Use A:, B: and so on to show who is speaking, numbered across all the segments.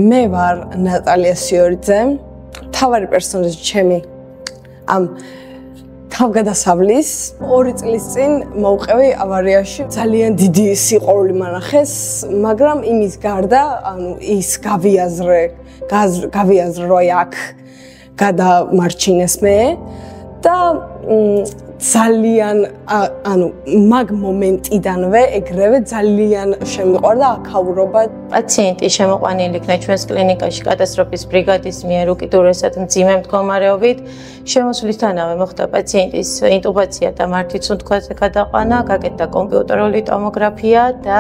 A: მე ვარ ნატალია სიორიძე, მთავარი პერსონაჟი ჩემი ამ თავგადასავლის 2 წლის წინ მოვყევი ავარიაში. ძალიან დიდი სიყვარული მანახეს, მაგრამ იმის გარდა, ის გავიაზრე რომ აქ გადამარჩინეს მე და ძალიან მაგ მომენტიდანვე ეგრევე ძალიან შემიყვარდა აქაურობა.
B: პაციენტი შემოყვანილი იქნა ჩვენს კლინიკაში კატასტროფის ბრიგადის მიერ უკიდურესად მძიმე მდგომარეობით. შემოსვლისთანავე მოხდა პაციენტის ინტუბაცია და მართლაც სუნთქვაზე გადაყვანა, გაკეთდა კომპიუტერული ტომოგრაფია და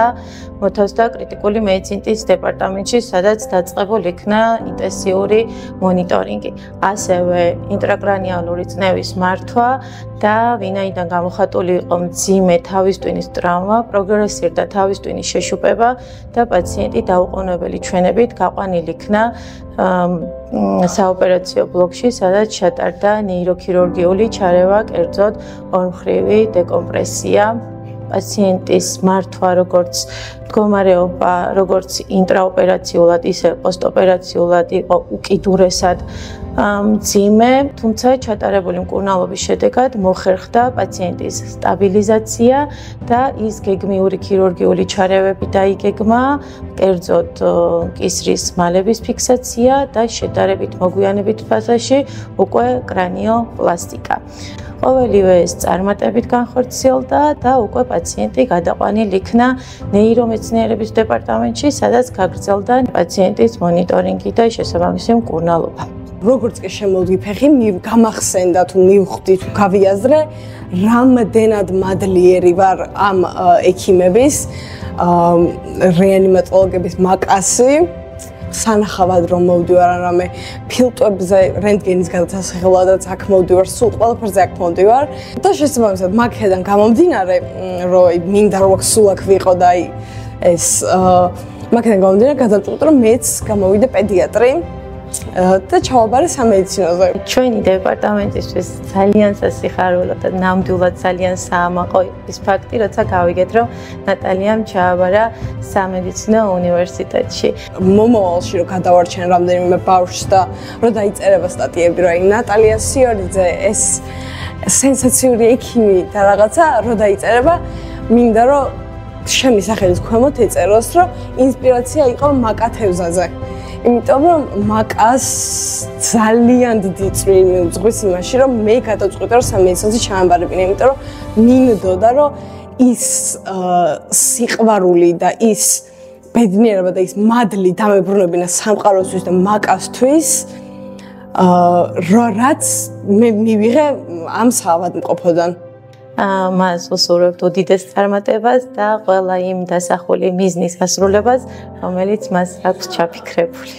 B: მოთავსდა კრიტიკული მედიცინის დეპარტამენტში, სადაც დაწყებულ იქნა ინტენსიური მონიტორინგი. ასევე ინტრაკრანიალური წნევის მართვა და ვინაიდან გამოხატული იყო მძიმე თავის ტვინის ტრავმა, პროგრესირდა თავის ტვინის შეშუპება და პაციენტი დაუყოვნებელი ჩვენებით გაყვანილი იქნა საოპერაციო ბლოკში, სადაც ჩატარდა ნეიროქირურგიული ჩარევა, კერძოდ ორმხრივი დეკომპრესია. პაციენტის მართვა, როგორც მდგომარეობა, როგორც ინტრაოპერაციულად, ისე პოსტოპერაციულად იყო უკიდურესად მძიმე, თუმცა ჩატარებული მკურნალობის შედეგად მოხერხდა პაციენტის სტაბილიზაცია და ის გეგმიური ქირურგიული ჩარევები დაიგეგმა, კერძოდ კისრის მალების ფიქსაცია და შედარებით მოგვიანებით ფაზაში უკვე კრანიოპლასტიკა. ყოველივე ეს წარმატებით განხორციელდა და უკვე პაციენტი გადაყვანილი იქნა ნეირომეცნიერების დეპარტამენტში, სადაც გაგრძელდა პაციენტის მონიტორინგი და შესაბამისი მკურნალობა.
A: როგორც კი შემოვიდი ფეხი, გამახსენდა თუ მივხვდი თუ გავიაზრე, რამდენად მადლიერი ვარ ამ ექიმების, რეანიმატოლოგების მაკასი. სანახავად რომ მოვდივარ რამე ფილტვებზე, რენტგენის გადასახელებადაც აქ მოვდივარ, სულ ყველაფერზე აქ მოვდივარ და შესაბამისად მაგედან გამომდინარე, რომ მინდა რომ სულ აქ ვიყო და ეს მაგედან გამომდინარე გადავწყვიტე რომ მეც გამოვიდე პედიატრი და ჩავაბარე სამედიცინოზე.
B: ჩვენი დეპარტამენტისთვის ძალიან სასიხარულო და ნამდვილად ძალიან საამაყო ის ფაქტი, როცა გავიგეთ, რომ ნატალიამ ჩააბარა სამედიცინო უნივერსიტეტში.
A: მომავალში რომ გადავარჩენ რამდენიმე ბავშვს და რომ დაიწერება სტატიები, რომ ნატალია სიორიძე ეს სენსაციური ექიმი და რაღაცა რომ დაიწერება, მინდა რომ ჩემი სახელის ქვემოთ ეწეროს, რომ ინსპირაცია იყო მაკათევზაზე. იმიტომ რომ მაკას ძალიან დიდი წვლილი მიუძღვის იმაში, რომ მე გადავწყვიტე რომ სამედიცინოზე ჩავაბარებინე, იმიტომ რომ მინდოდა რომ ის სიყვარული და ის ბედნიერება და ის მადლი დამებრუნებინა სამყაროსთვის და მაკასთვის, რაც მე მივიღე ამ საავადმყოფოდან.
B: მას უსურვებთ უდიდეს წარმატებას და ყველა იმ დასახული მიზნის ასრულებას, რომელიც მას აქვს ჩაფიქრებული.